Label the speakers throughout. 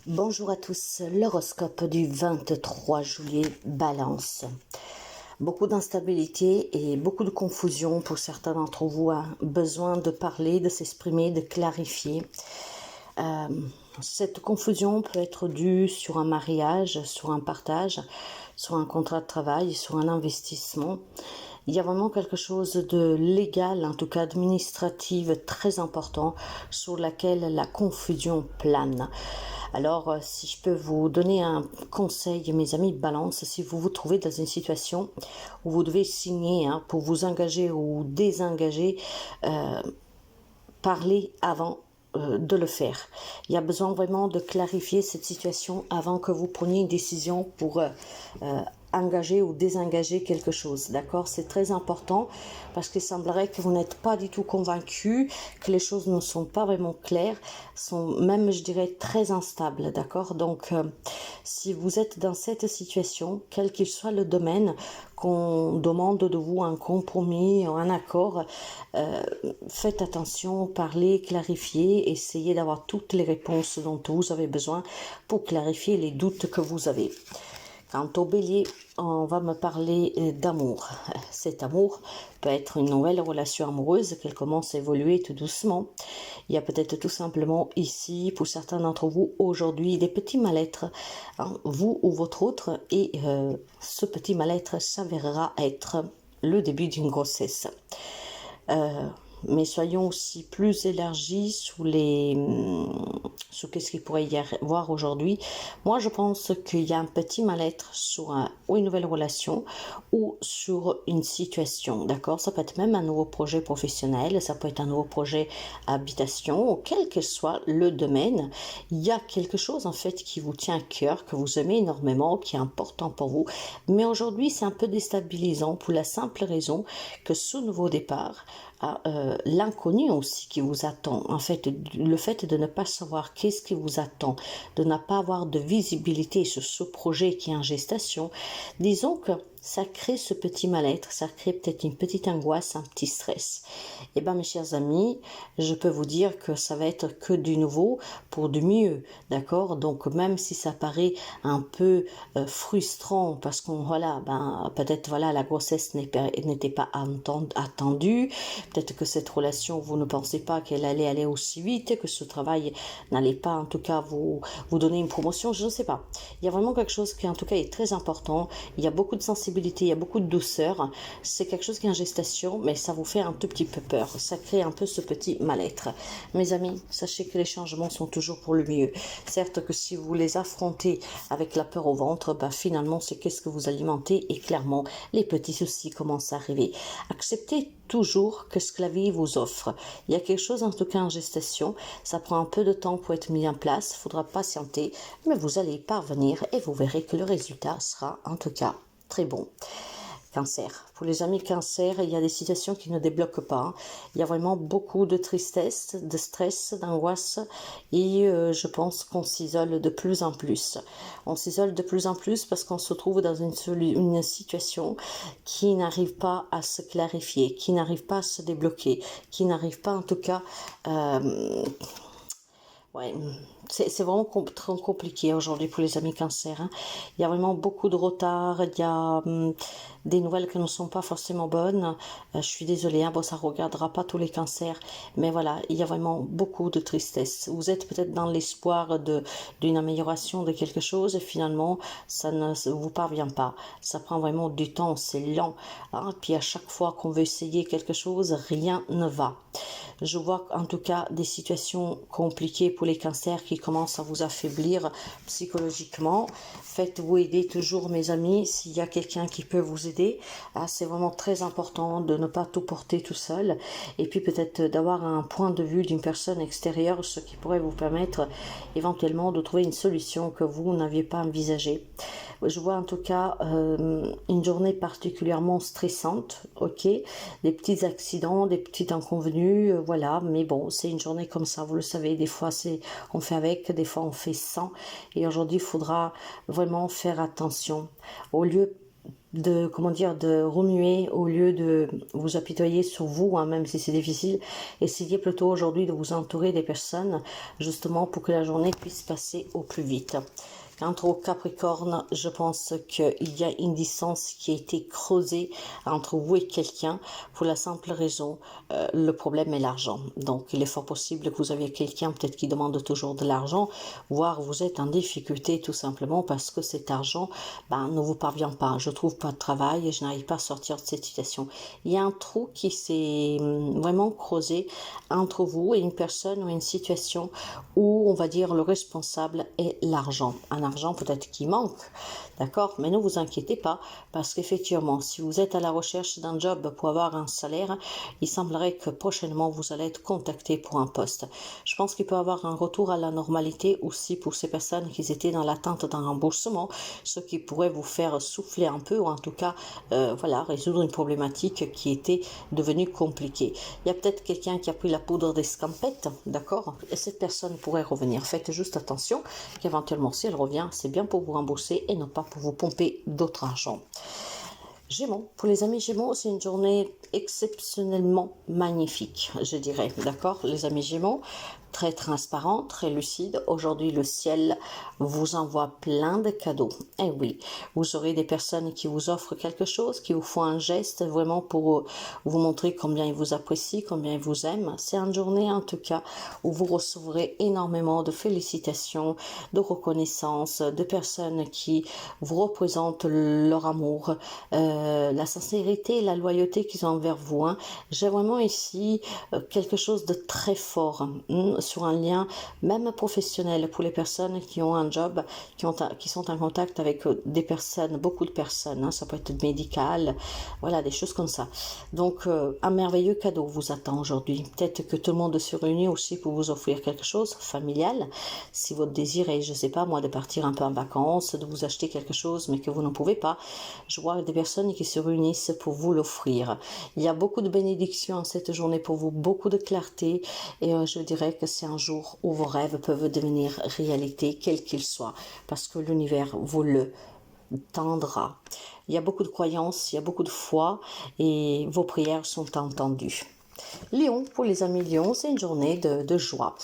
Speaker 1: Bonjour à tous, l'horoscope du 23 juillet, Balance. Beaucoup d'instabilité et beaucoup de confusion pour certains d'entre vous. Besoin de parler, de s'exprimer, de clarifier. Cette confusion peut être due sur un mariage, sur un partage, sur un contrat de travail, sur un investissement. Il y a vraiment quelque chose de légal, en tout cas administratif, très important sur laquelle la confusion plane. Alors, si je peux vous donner un conseil, mes amis Balance, si vous vous trouvez dans une situation où vous devez signer pour vous engager ou désengager, parlez avant de le faire. Il y a besoin vraiment de clarifier cette situation avant que vous preniez une décision pour engager ou désengager quelque chose, d'accord? C'est très important parce qu'il semblerait que vous n'êtes pas du tout convaincu, que les choses ne sont pas vraiment claires, sont même, je dirais, très instables, d'accord? Donc, si vous êtes dans cette situation, quel qu'il soit le domaine, qu'on demande de vous un compromis, un accord, faites attention, parlez, clarifiez, essayez d'avoir toutes les réponses dont vous avez besoin pour clarifier les doutes que vous avez. Quant au bélier, on va me parler d'amour. Cet amour peut être une nouvelle relation amoureuse qu'elle commence à évoluer tout doucement. Il y a peut-être tout simplement ici, pour certains d'entre vous, aujourd'hui, des petits mal-être, vous ou votre autre, et ce petit mal-être s'avérera être le début d'une grossesse. Mais soyons aussi plus élargis sur qu'est-ce qu'il pourrait y avoir aujourd'hui. Moi, je pense qu'il y a un petit mal-être sur ou une nouvelle relation ou sur une situation, d'accord? Ça peut être même un nouveau projet professionnel, ça peut être un nouveau projet habitation, quel que soit le domaine. Il y a quelque chose, en fait, qui vous tient à cœur, que vous aimez énormément, qui est important pour vous. Mais aujourd'hui, c'est un peu déstabilisant pour la simple raison que ce nouveau départ, l'inconnu aussi qui vous attend, en fait, le fait de ne pas savoir qu'est-ce qui vous attend, de ne pas avoir de visibilité sur ce projet qui est en gestation, disons que ça crée ce petit mal-être, ça crée peut-être une petite angoisse, un petit stress. Eh bien, mes chers amis, je peux vous dire que ça va être que du nouveau pour du mieux, d'accord? Donc, même si ça paraît un peu frustrant parce qu'on, voilà, peut-être, voilà, la grossesse n'était pas attendue, peut-être que cette relation, vous ne pensez pas qu'elle allait aller aussi vite, que ce travail n'allait pas, en tout cas, vous donner une promotion, je ne sais pas. Il y a vraiment quelque chose qui, en tout cas, est très important. Il y a beaucoup de sensibilité, il y a beaucoup de douceur. C'est quelque chose qui est en gestation, mais ça vous fait un tout petit peu peur. Ça crée un peu ce petit mal-être. Mes amis, sachez que les changements sont toujours pour le mieux. Certes que si vous les affrontez avec la peur au ventre, finalement, c'est qu'est-ce que vous alimentez et clairement, les petits soucis commencent à arriver. Acceptez toujours que ce que la vie vous offre. Il y a quelque chose en tout cas en gestation, ça prend un peu de temps pour être mis en place, il faudra patienter, mais vous allez y parvenir et vous verrez que le résultat sera en tout cas très bon. Cancer. Pour les amis cancer, il y a des situations qui ne débloquent pas. Il y a vraiment beaucoup de tristesse, de stress, d'angoisse et je pense qu'on s'isole de plus en plus. On s'isole de plus en plus parce qu'on se trouve dans une situation qui n'arrive pas à se clarifier, qui n'arrive pas à se débloquer, qui n'arrive pas en tout cas... Ouais, c'est vraiment très compliqué aujourd'hui pour les amis cancer. Il y a vraiment beaucoup de retard, il y a des nouvelles qui ne sont pas forcément bonnes. Je suis désolée, bon, ça ne regardera pas tous les cancers, mais voilà, il y a vraiment beaucoup de tristesse. Vous êtes peut-être dans l'espoir d'une amélioration de quelque chose et finalement, ça ne vous parvient pas. Ça prend vraiment du temps, c'est lent. Puis à chaque fois qu'on veut essayer quelque chose, rien ne va. Je vois en tout cas des situations compliquées pour les cancers qui commencent à vous affaiblir psychologiquement. Faites-vous aider toujours, mes amis, s'il y a quelqu'un qui peut vous aider. C'est vraiment très important de ne pas tout porter tout seul. Et puis peut-être d'avoir un point de vue d'une personne extérieure, ce qui pourrait vous permettre éventuellement de trouver une solution que vous n'aviez pas envisagée. Je vois en tout cas une journée particulièrement stressante, ok, des petits accidents, des petits inconvenus, voilà, mais bon, c'est une journée comme ça, vous le savez, des fois on fait avec, des fois on fait sans, et aujourd'hui il faudra vraiment faire attention. Au lieu comment dire, de remuer au lieu de vous apitoyer sur vous, hein, même si c'est difficile. Essayez plutôt aujourd'hui de vous entourer des personnes, justement pour que la journée puisse passer au plus vite. Quant au Capricorne, je pense qu'il y a une distance qui a été creusée entre vous et quelqu'un pour la simple raison, le problème est l'argent. Donc, il est fort possible que vous avez quelqu'un peut-être qui demande toujours de l'argent, voire vous êtes en difficulté tout simplement parce que cet argent ne vous parvient pas. Je trouve pas de travail et je n'arrive pas à sortir de cette situation. Il y a un trou qui s'est vraiment creusé entre vous et une personne ou une situation où on va dire le responsable est l'argent. Un argent peut-être qui manque, d'accord, mais ne vous inquiétez pas parce qu'effectivement si vous êtes à la recherche d'un job pour avoir un salaire, il semblerait que prochainement vous allez être contacté pour un poste. Je pense qu'il peut y avoir un retour à la normalité aussi pour ces personnes qui étaient dans l'attente d'un remboursement, ce qui pourrait vous faire souffler un peu ou en tout cas voilà, résoudre une problématique qui était devenue compliquée. Il y a peut-être quelqu'un qui a pris la poudre d'escampette, d'accord, et cette personne pourrait revenir. Faites juste attention qu'éventuellement si elle revient, c'est bien pour vous rembourser et non pas pour vous pomper d'autres argent. Gémeaux, pour les amis Gémeaux, c'est une journée exceptionnellement magnifique, je dirais, d'accord, les amis Gémeaux, très transparent, très lucide. Aujourd'hui, le ciel vous envoie plein de cadeaux. Et oui, vous aurez des personnes qui vous offrent quelque chose, qui vous font un geste vraiment pour vous montrer combien ils vous apprécient, combien ils vous aiment. C'est une journée en tout cas où vous recevrez énormément de félicitations, de reconnaissance, de personnes qui vous représentent leur amour, la sincérité et la loyauté qu'ils ont envers vous. Hein. J'ai vraiment ici quelque chose de très fort sur un lien même professionnel pour les personnes qui ont un job, qui sont en contact avec des personnes, beaucoup de personnes, hein, ça peut être médical, voilà, des choses comme ça. Donc un merveilleux cadeau vous attend aujourd'hui. Peut-être que tout le monde se réunit aussi pour vous offrir quelque chose familial, si votre désir est, je sais pas moi, de partir un peu en vacances, de vous acheter quelque chose mais que vous ne pouvez pas. Je vois des personnes qui se réunissent pour vous l'offrir. Il y a beaucoup de bénédictions cette journée pour vous, beaucoup de clarté et je dirais que c'est un jour où vos rêves peuvent devenir réalité, quels qu'ils soient, parce que l'univers vous le tendra. Il y a beaucoup de croyances, il y a beaucoup de foi et vos prières sont entendues. Lion, pour les amis Lion, c'est une journée de joie.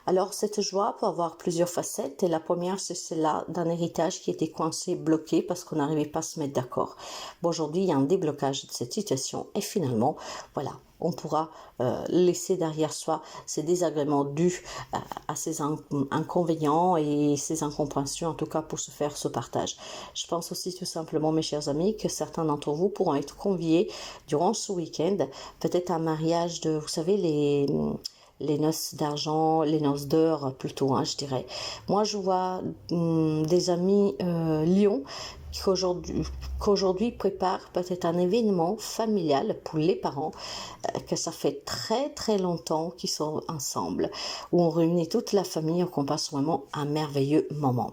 Speaker 1: Alors, cette joie peut avoir plusieurs facettes. Et la première, c'est celle-là d'un héritage qui était coincé, bloqué, parce qu'on n'arrivait pas à se mettre d'accord. Bon, aujourd'hui, il y a un déblocage de cette situation. Et finalement, voilà, on pourra laisser derrière soi ces désagréments dus à ces inconvénients et ces incompréhensions, en tout cas pour se faire ce partage. Je pense aussi tout simplement, mes chers amis, que certains d'entre vous pourront être conviés durant ce week-end, peut-être un mariage de, vous savez, les noces d'argent, les noces d'or plutôt, hein, je dirais. Moi, je vois des amis Lion qu'aujourd'hui prépare peut-être un événement familial pour les parents, que ça fait très très longtemps qu'ils sont ensemble, où on réunit toute la famille et qu'on passe vraiment un merveilleux moment.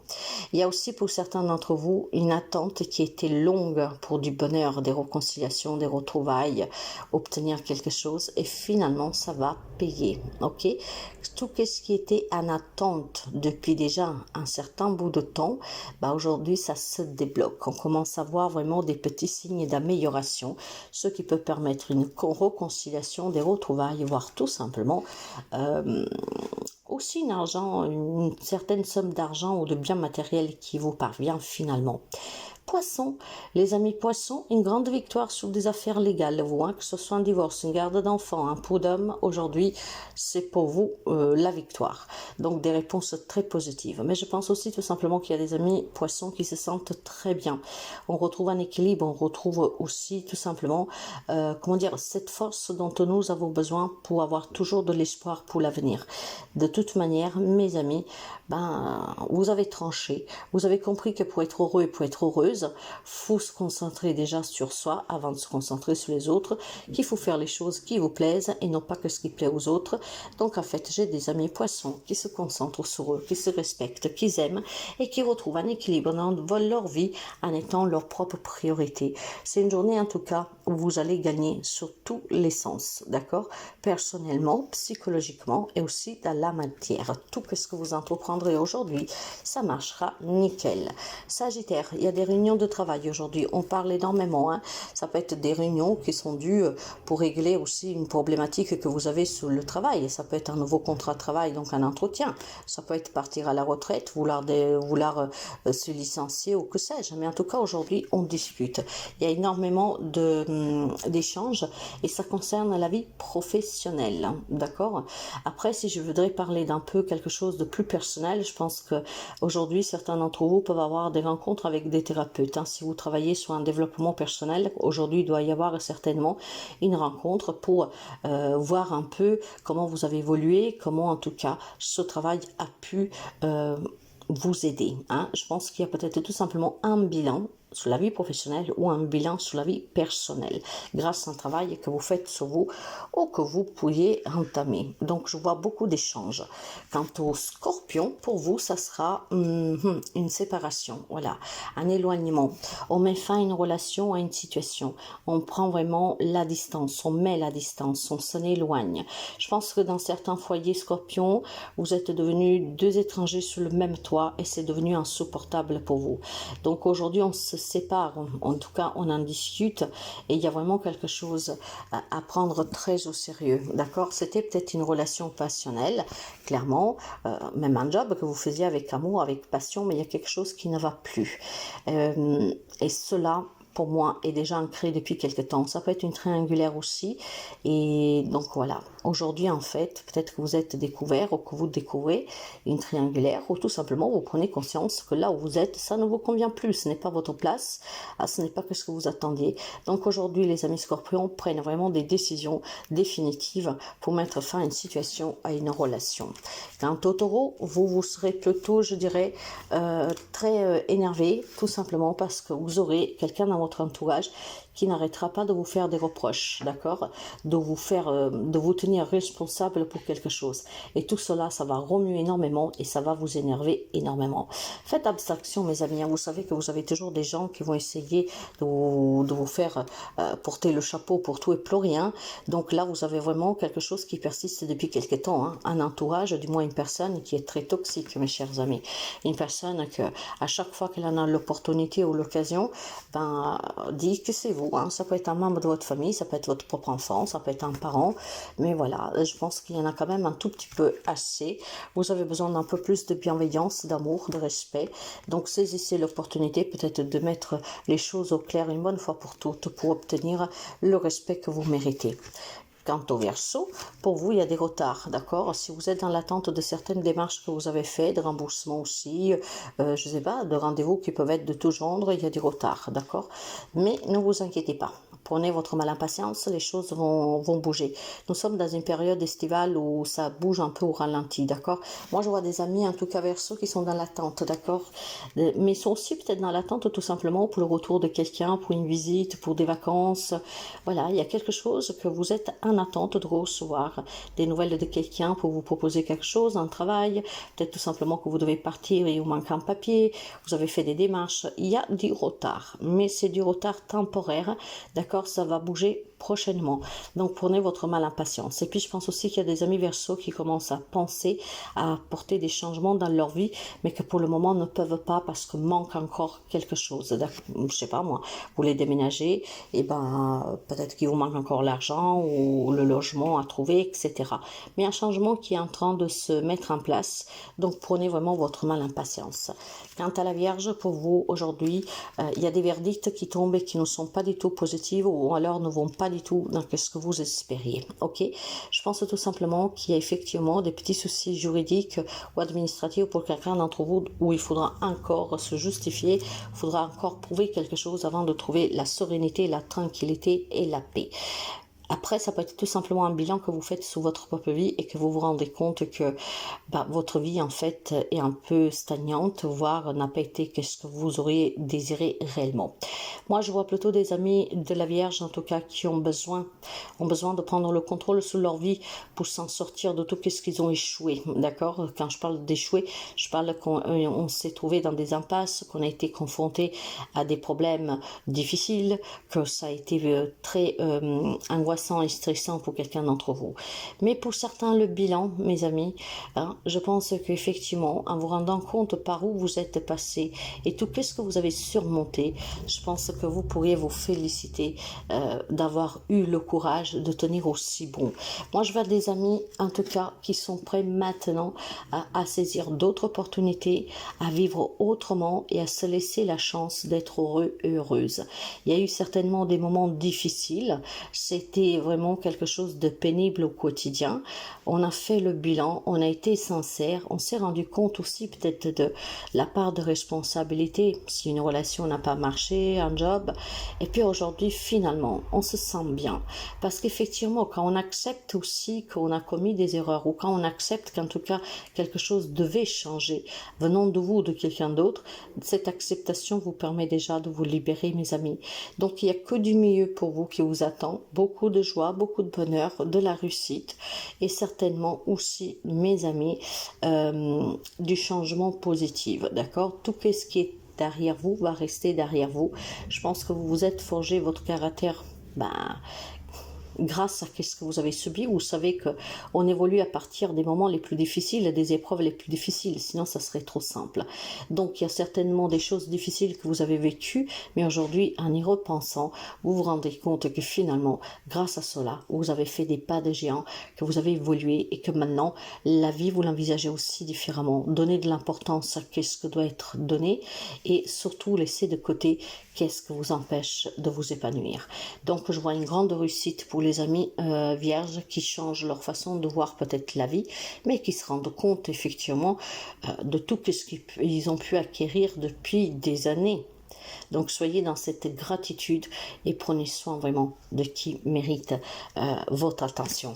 Speaker 1: Il y a aussi pour certains d'entre vous une attente qui était longue pour du bonheur, des réconciliations, des retrouvailles, obtenir quelque chose et finalement ça va payer, ok? Tout ce qui était en attente depuis déjà un certain bout de temps, aujourd'hui ça se débloque. On commence à voir vraiment des petits signes d'amélioration, ce qui peut permettre une réconciliation, des retrouvailles, voire tout simplement aussi une certaine somme d'argent ou de biens matériels qui vous parvient finalement. Poisson, les amis Poissons, une grande victoire sur des affaires légales, vous, que ce soit un divorce, une garde d'enfants, un pot d'homme, aujourd'hui, c'est pour vous la victoire. Donc des réponses très positives. Mais je pense aussi tout simplement qu'il y a des amis Poissons qui se sentent très bien. On retrouve un équilibre, on retrouve aussi tout simplement, cette force dont nous avons besoin pour avoir toujours de l'espoir pour l'avenir. De toute manière, mes amis, vous avez tranché, vous avez compris que pour être heureux et pour être heureuse, faut se concentrer déjà sur soi avant de se concentrer sur les autres, qu'il faut faire les choses qui vous plaisent et non pas que ce qui plaît aux autres. Donc en fait, j'ai des amis Poissons qui se concentrent sur eux, qui se respectent, qui aiment et qui retrouvent un équilibre dans leur vie en étant leur propre priorité. C'est une journée en tout cas où vous allez gagner sur tous les sens, d'accord? Personnellement, psychologiquement et aussi dans la matière. Tout ce que vous entreprendrez aujourd'hui, ça marchera nickel. Sagittaire, il y a des réunions réunions de travail aujourd'hui. On parle énormément. Hein. Ça peut être des réunions qui sont dues pour régler aussi une problématique que vous avez sur le travail. Ça peut être un nouveau contrat de travail, donc un entretien. Ça peut être partir à la retraite, vouloir se licencier ou que sais-je. Mais en tout cas, aujourd'hui, on discute. Il y a énormément d'échanges et ça concerne la vie professionnelle. D'accord? Après, si je voudrais parler d'un peu quelque chose de plus personnel, je pense que aujourd'hui, certains d'entre vous peuvent avoir des rencontres avec des thérapeutes. Hein. Si vous travaillez sur un développement personnel, aujourd'hui, il doit y avoir certainement une rencontre pour voir un peu comment vous avez évolué, comment en tout cas ce travail a pu vous aider. Hein. Je pense qu'il y a peut-être tout simplement un bilan sur la vie professionnelle ou un bilan sur la vie personnelle grâce à un travail que vous faites sur vous ou que vous pourriez entamer. Donc je vois beaucoup d'échanges. Quant au Scorpion, pour vous ça sera une séparation, voilà, un éloignement. On met fin à une relation, à une situation. On prend vraiment la distance, on met la distance, on s'en éloigne. Je pense que dans certains foyers Scorpion, vous êtes devenus deux étrangers sur le même toit et c'est devenu insupportable pour vous. Donc aujourd'hui on se sépare, en tout cas on en discute et il y a vraiment quelque chose à prendre très au sérieux, d'accord? C'était peut-être une relation passionnelle, clairement, même un job que vous faisiez avec amour, avec passion, mais il y a quelque chose qui ne va plus. Et cela, pour moi, est déjà ancré depuis quelque temps. Ça peut être une triangulaire aussi. Et donc voilà, aujourd'hui en fait, peut-être que vous êtes découvert ou que vous découvrez une triangulaire ou tout simplement vous prenez conscience que là où vous êtes, ça ne vous convient plus. Ce n'est pas votre place, ce n'est pas que ce que vous attendiez. Donc aujourd'hui, les amis Scorpions prennent vraiment des décisions définitives pour mettre fin à une situation, à une relation. Quant au Taureau, vous serez plutôt, je dirais, très énervé, tout simplement parce que vous aurez quelqu'un dans votre entourage qui n'arrêtera pas de vous faire des reproches, d'accord, de vous tenir responsable pour quelque chose. Et tout cela, ça va remuer énormément et ça va vous énerver énormément. Faites abstraction, mes amis. Vous savez que vous avez toujours des gens qui vont essayer de vous faire porter le chapeau pour tout et pour rien. Donc là, vous avez vraiment quelque chose qui persiste depuis quelque temps. Hein. Un entourage, du moins une personne qui est très toxique, mes chers amis. Une personne que, à chaque fois qu'elle en a l'opportunité ou l'occasion, dit que c'est vous. Hein. Ça peut être un membre de votre famille, ça peut être votre propre enfant, ça peut être un parent, mais voilà, je pense qu'il y en a quand même un tout petit peu assez. Vous avez besoin d'un peu plus de bienveillance, d'amour, de respect, donc saisissez l'opportunité peut-être de mettre les choses au clair une bonne fois pour toutes pour obtenir le respect que vous méritez. Quant au Verseau, pour vous, il y a des retards, d'accord? Si vous êtes dans l'attente de certaines démarches que vous avez faites, de remboursement aussi, je sais pas, de rendez-vous qui peuvent être de tout genre, il y a des retards, d'accord? Mais ne vous inquiétez pas. Prenez votre mal en patience, les choses vont bouger. Nous sommes dans une période estivale où ça bouge un peu au ralenti, d'accord? Moi, je vois des amis, en tout cas Verseau, qui sont dans l'attente, d'accord? Mais ils sont aussi peut-être dans l'attente tout simplement pour le retour de quelqu'un, pour une visite, pour des vacances. Voilà, il y a quelque chose que vous êtes en attente de recevoir. Des nouvelles de quelqu'un pour vous proposer quelque chose, un travail, peut-être tout simplement que vous devez partir et il vous manque un papier, vous avez fait des démarches. Il y a du retard, mais c'est du retard temporaire, d'accord? Ça va bouger prochainement. Donc prenez votre mal en patience. Et puis je pense aussi qu'il y a des amis Verseau qui commencent à penser à apporter des changements dans leur vie, mais que pour le moment ne peuvent pas parce que manque encore quelque chose. Je sais pas moi, vous voulez déménager, et peut-être qu'il vous manque encore l'argent ou le logement à trouver, etc. Mais un changement qui est en train de se mettre en place. Donc prenez vraiment votre mal en patience. Quant à la Vierge, pour vous aujourd'hui, il y a des verdicts qui tombent et qui ne sont pas du tout positifs ou alors ne vont pas du tout dans ce que vous espériez. Ok, je pense tout simplement qu'il y a effectivement des petits soucis juridiques ou administratifs pour quelqu'un d'entre vous où il faudra encore se justifier, il faudra encore prouver quelque chose avant de trouver la sérénité, la tranquillité et la paix. Après, ça peut être tout simplement un bilan que vous faites sur votre propre vie et que vous vous rendez compte que votre vie, en fait, est un peu stagnante, voire n'a pas été ce que vous auriez désiré réellement. Moi, je vois plutôt des amis de la Vierge, en tout cas, qui ont besoin de prendre le contrôle sur leur vie pour s'en sortir de tout ce qu'ils ont échoué, d'accord? Quand je parle d'échouer, je parle qu'on s'est trouvé dans des impasses, qu'on a été confronté à des problèmes difficiles, que ça a été très angoissant angoissant et stressant pour quelqu'un d'entre vous. Mais pour certains, le bilan, mes amis, hein, je pense qu'effectivement, en vous rendant compte par où vous êtes passé et tout ce que vous avez surmonté, je pense que vous pourriez vous féliciter d'avoir eu le courage de tenir aussi bon. Moi, je vois des amis, en tout cas, qui sont prêts maintenant à saisir d'autres opportunités, à vivre autrement et à se laisser la chance d'être heureux et heureuse. Il y a eu certainement des moments difficiles, c'était vraiment quelque chose de pénible au quotidien. On a fait le bilan, on a été sincère, on s'est rendu compte aussi peut-être de la part de responsabilité si une relation n'a pas marché, un job. Et puis aujourd'hui, finalement, on se sent bien. Parce qu'effectivement, quand on accepte aussi qu'on a commis des erreurs ou quand on accepte qu'en tout cas quelque chose devait changer venant de vous ou de quelqu'un d'autre, cette acceptation vous permet déjà de vous libérer, mes amis. Donc il n'y a que du mieux pour vous qui vous attend, beaucoup de joie, beaucoup de bonheur, de la réussite et certainement aussi, mes amis, du changement positif, d'accord? Tout ce qui est derrière vous va rester derrière vous. Je pense que vous vous êtes forgé votre caractère, grâce à ce que vous avez subi. Vous savez que on évolue à partir des moments les plus difficiles, des épreuves les plus difficiles, sinon ça serait trop simple. Donc il y a certainement des choses difficiles que vous avez vécues, mais aujourd'hui, en y repensant, vous vous rendez compte que finalement, grâce à cela, vous avez fait des pas de géant, que vous avez évolué et que maintenant, la vie, vous l'envisagez aussi différemment. Donnez de l'importance à ce que doit être donné et surtout laissez de côté qu'est-ce que vous empêche de vous épanouir. Donc je vois une grande réussite pour les amis vierges qui changent leur façon de voir peut-être la vie, mais qui se rendent compte effectivement de tout ce qu'ils ont pu acquérir depuis des années. Donc soyez dans cette gratitude et prenez soin vraiment de qui mérite votre attention.